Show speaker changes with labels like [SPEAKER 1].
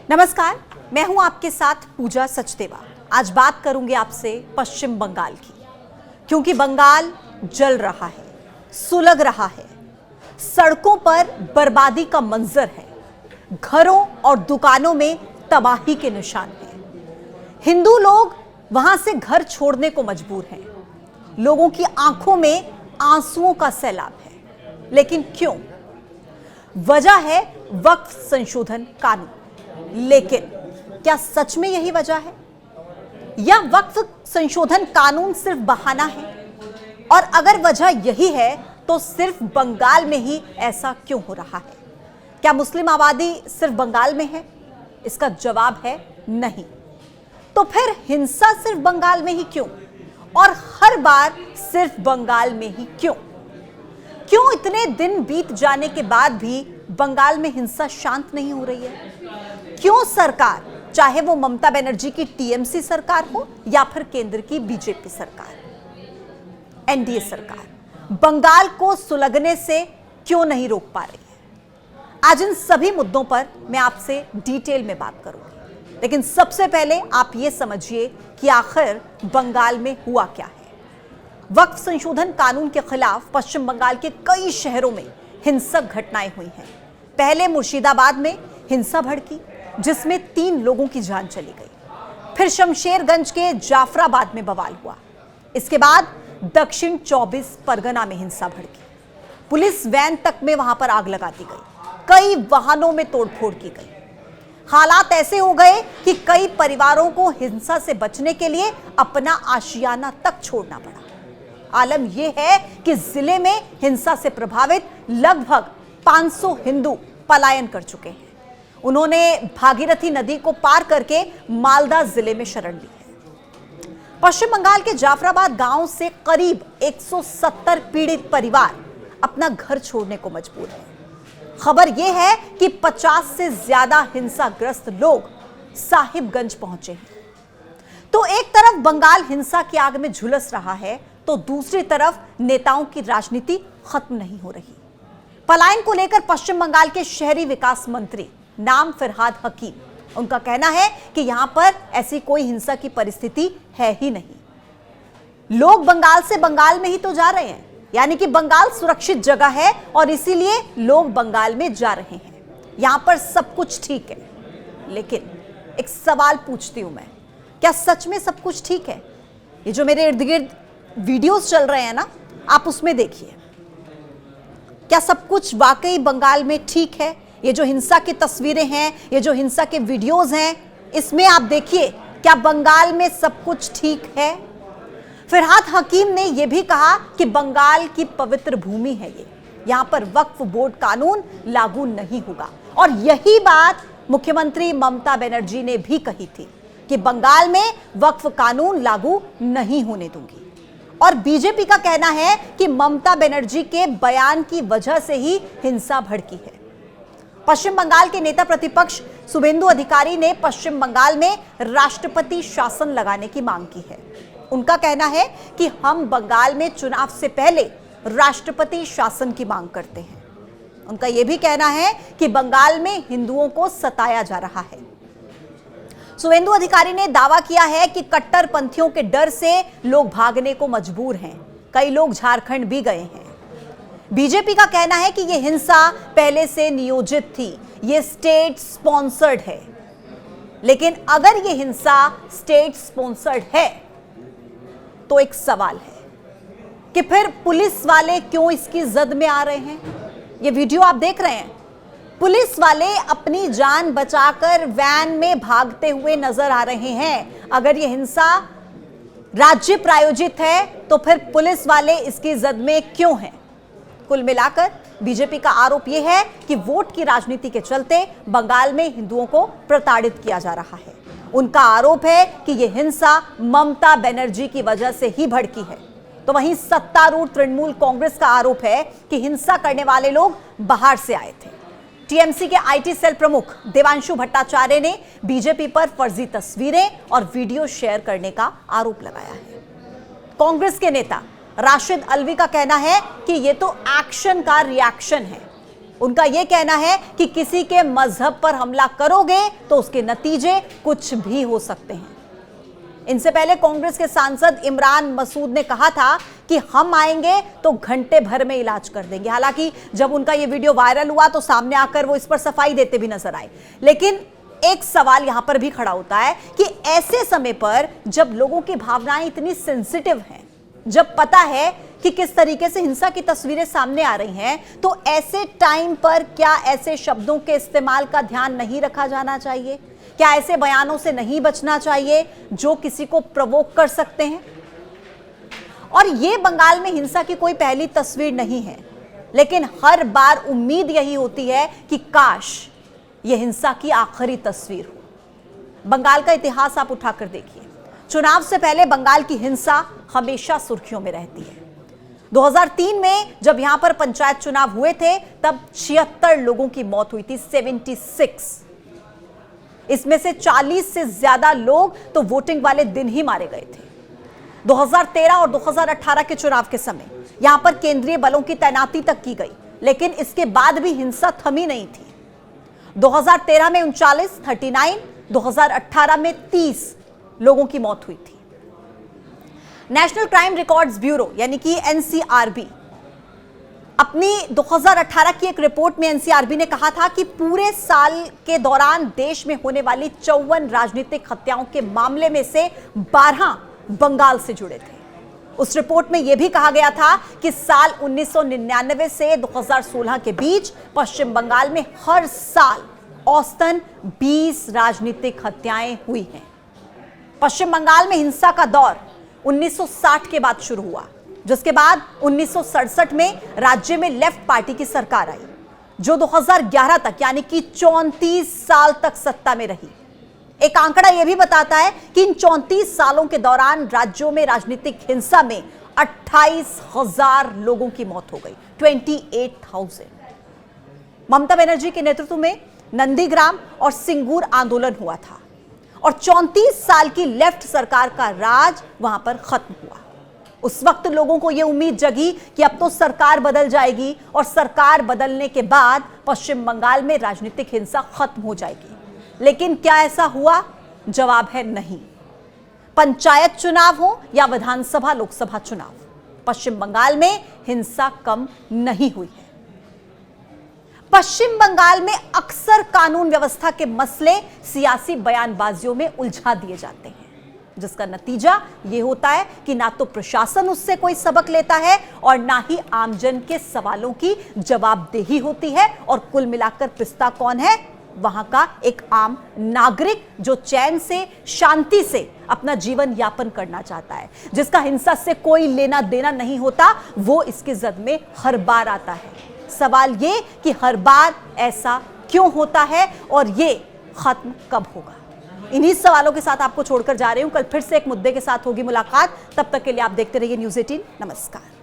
[SPEAKER 1] नमस्कार, मैं हूं आपके साथ पूजा सचदेवा। आज बात करूंगी आपसे पश्चिम बंगाल की, क्योंकि बंगाल जल रहा है, सुलग रहा है। सड़कों पर बर्बादी का मंजर है, घरों और दुकानों में तबाही के निशान हैं। हिंदू लोग वहां से घर छोड़ने को मजबूर हैं। लोगों की आंखों में आंसुओं का सैलाब है। लेकिन क्यों? वजह है वक्फ संशोधन कानून। लेकिन क्या सच में यही वजह है, या वक्फ संशोधन कानून सिर्फ बहाना है? और अगर वजह यही है तो सिर्फ बंगाल में ही ऐसा क्यों हो रहा है? क्या मुस्लिम आबादी सिर्फ बंगाल में है? इसका जवाब है नहीं। तो फिर हिंसा सिर्फ बंगाल में ही क्यों, और हर बार सिर्फ बंगाल में ही क्यों? क्यों इतने दिन बीत जाने के बाद भी बंगाल में हिंसा शांत नहीं हो रही है? क्यों सरकार, चाहे वो ममता बनर्जी की टीएमसी सरकार हो या फिर केंद्र की बीजेपी सरकार, एनडीए सरकार, बंगाल को सुलगने से क्यों नहीं रोक पा रही है? आज इन सभी मुद्दों पर मैं आपसे डिटेल में बात करूंगी। लेकिन सबसे पहले आप ये समझिए कि आखिर बंगाल में हुआ क्या है। वक्फ संशोधन कानून के खिलाफ पश्चिम बंगाल के कई शहरों में हिंसक घटनाएं हुई हैं। पहले मुर्शिदाबाद में हिंसा भड़की, जिसमें 3 लोगों की जान चली गई। फिर शमशेरगंज के जाफराबाद में बवाल हुआ। इसके बाद दक्षिण 24 परगना में हिंसा भड़की। पुलिस वैन तक में वहां पर आग लगा दी गई। कई वाहनों में तोड़फोड़ की गई। हालात ऐसे हो गए कि कई परिवारों को हिंसा से बचने के लिए अपना आशियाना तक छोड़ना पड़ा। आलम यह है कि जिले में हिंसा से प्रभावित लगभग 500 हिंदू पलायन कर चुके हैं। उन्होंने भागीरथी नदी को पार करके मालदा जिले में शरण ली है। पश्चिम बंगाल के जाफराबाद गांव से करीब 170 पीड़ित परिवार अपना घर छोड़ने को मजबूर है। खबर यह है कि 50 से ज्यादा हिंसाग्रस्त लोग साहिबगंज पहुंचे हैं। तो एक तरफ बंगाल हिंसा की आग में झुलस रहा है, तो दूसरी तरफ नेताओं की राजनीति खत्म नहीं हो रही। पलायन को लेकर पश्चिम बंगाल के शहरी विकास मंत्री नाम फिरहाद हकीम, उनका कहना है कि यहां पर ऐसी कोई हिंसा की परिस्थिति है ही नहीं। लोग बंगाल से बंगाल में ही तो जा रहे हैं, यानी कि बंगाल सुरक्षित जगह है और इसीलिए लोग बंगाल में जा रहे हैं। यहां पर सब कुछ ठीक है। लेकिन एक सवाल पूछती हूं मैं, क्या सच में सब कुछ ठीक है? ये जो मेरे इर्द गिर्द वीडियोस चल रहे हैं ना, आप उसमें देखिए, क्या सब कुछ वाकई बंगाल में ठीक है? ये जो हिंसा की तस्वीरें हैं, ये जो हिंसा के वीडियोस हैं, इसमें आप देखिए, क्या बंगाल में सब कुछ ठीक है? फिरहाद हकीम ने यह भी कहा कि बंगाल की पवित्र भूमि है ये, यहां पर वक्फ बोर्ड कानून लागू नहीं होगा। और यही बात मुख्यमंत्री ममता बनर्जी ने भी कही थी कि बंगाल में वक्फ कानून लागू नहीं होने दूंगी। और बीजेपी का कहना है कि ममता बनर्जी के बयान की वजह से ही हिंसा भड़की है। पश्चिम बंगाल के नेता प्रतिपक्ष शुभेंदु अधिकारी ने पश्चिम बंगाल में राष्ट्रपति शासन लगाने की मांग की है। उनका कहना है कि हम बंगाल में चुनाव से पहले राष्ट्रपति शासन की मांग करते हैं। उनका यह भी कहना है कि बंगाल में हिंदुओं को सताया जा रहा है। शुभेंदु अधिकारी ने दावा किया है कि कट्टरपंथियों के डर से लोग भागने को मजबूर हैं। कई लोग झारखंड भी गए हैं। बीजेपी का कहना है कि यह हिंसा पहले से नियोजित थी, यह स्टेट स्पॉन्सर्ड है। लेकिन अगर यह हिंसा स्टेट स्पॉन्सर्ड है तो एक सवाल है कि फिर पुलिस वाले क्यों इसकी जद में आ रहे हैं? ये वीडियो आप देख रहे हैं, पुलिस वाले अपनी जान बचाकर वैन में भागते हुए नजर आ रहे हैं। अगर यह हिंसा राज्य प्रायोजित है तो फिर पुलिस वाले इसकी जद में क्यों हैं? कुल मिलाकर बीजेपी का आरोप यह है कि वोट की राजनीति के चलते बंगाल में हिंदुओं को प्रताड़ित किया जा रहा है। उनका आरोप है कि यह हिंसा ममता बनर्जी की वजह से ही भड़की है। तो वहीं सत्तारूढ़ तृणमूल कांग्रेस का आरोप है कि हिंसा करने वाले लोग बाहर से आए थे। टीएमसी के आईटी सेल प्रमुख देवांशु भट्टाचार्य ने बीजेपी पर फर्जी तस्वीरें और वीडियो शेयर करने का आरोप लगाया है। कांग्रेस के नेता राशिद अल्वी का कहना है कि यह तो एक्शन का रिएक्शन है। उनका यह कहना है कि किसी के मजहब पर हमला करोगे तो उसके नतीजे कुछ भी हो सकते हैं। इनसे पहले कांग्रेस के सांसद इमरान मसूद ने कहा था कि हम आएंगे तो घंटे भर में इलाज कर देंगे। हालांकि जब उनका यह वीडियो वायरल हुआ तो सामने आकर वो इस पर सफाई देते भी नजर आए। लेकिन एक सवाल यहां पर भी खड़ा होता है कि ऐसे समय पर जब लोगों की भावनाएं इतनी सेंसिटिव हैं, जब पता है कि किस तरीके से हिंसा की तस्वीरें सामने आ रही हैं, तो ऐसे टाइम पर क्या ऐसे शब्दों के इस्तेमाल का ध्यान नहीं रखा जाना चाहिए? क्या ऐसे बयानों से नहीं बचना चाहिए जो किसी को प्रवोक कर सकते हैं? और यह बंगाल में हिंसा की कोई पहली तस्वीर नहीं है, लेकिन हर बार उम्मीद यही होती है कि काश यह हिंसा की आखिरी तस्वीर हो। बंगाल का इतिहास आप उठाकर देखिए। चुनाव से पहले बंगाल की हिंसा हमेशा सुर्खियों में रहती है। 2003 में जब यहां पर पंचायत चुनाव हुए थे तब 76 लोगों की मौत हुई थी, 76। इसमें से 40 से ज्यादा लोग तो वोटिंग वाले दिन ही मारे गए थे। 2013 और 2018 के चुनाव के समय यहां पर केंद्रीय बलों की तैनाती तक की गई, लेकिन इसके बाद भी हिंसा थमी नहीं थी। 2013 में 39, 2018 में 30 लोगों की मौत हुई थी। नेशनल क्राइम रिकॉर्ड्स ब्यूरो यानी कि एनसीआरबी अपनी 2018 की एक रिपोर्ट में एनसीआरबी ने कहा था कि पूरे साल के दौरान देश में होने वाली 54 राजनीतिक हत्याओं के मामले में से 12 बंगाल से जुड़े थे। उस रिपोर्ट में यह भी कहा गया था कि साल 1999 से 2016 के बीच पश्चिम बंगाल में हर साल औसतन 20 राजनीतिक हत्याएं हुई हैं। पश्चिम बंगाल में हिंसा का दौर 1960 के बाद शुरू हुआ, जिसके बाद 1967 में राज्य में लेफ्ट पार्टी की सरकार आई, जो 2011 तक यानी कि 34 साल तक सत्ता में रही। एक आंकड़ा यह भी बताता है कि इन 34 सालों के दौरान राज्यों में राजनीतिक हिंसा में 28,000 लोगों की मौत हो गई, 28,000। ममता बनर्जी के नेतृत्व में नंदीग्राम और सिंगूर आंदोलन हुआ था और 34 साल की लेफ्ट सरकार का राज वहां पर खत्म हुआ। उस वक्त लोगों को यह उम्मीद जगी कि अब तो सरकार बदल जाएगी और सरकार बदलने के बाद पश्चिम बंगाल में राजनीतिक हिंसा खत्म हो जाएगी। लेकिन क्या ऐसा हुआ? जवाब है नहीं। पंचायत चुनाव हो या विधानसभा लोकसभा चुनाव, पश्चिम बंगाल में हिंसा कम नहीं हुई है। पश्चिम बंगाल में अक्सर कानून व्यवस्था के मसले सियासी बयानबाजियों में उलझा दिए जाते हैं, जिसका नतीजा यह होता है कि ना तो प्रशासन उससे कोई सबक लेता है और ना ही आमजन के सवालों की जवाबदेही होती है। और कुल मिलाकर पिसता कौन है? वहां का एक आम नागरिक जो चैन से, शांति से अपना जीवन यापन करना चाहता है, जिसका हिंसा से कोई लेना देना नहीं होता, वो इसके जद में हर बार आता है। सवाल ये कि हर बार ऐसा क्यों होता है और ये खत्म कब होगा? इन्हीं सवालों के साथ आपको छोड़कर जा रही हूं। कल फिर से एक मुद्दे के साथ होगी मुलाकात। तब तक के लिए आप देखते रहिए न्यूज़ 18। नमस्कार।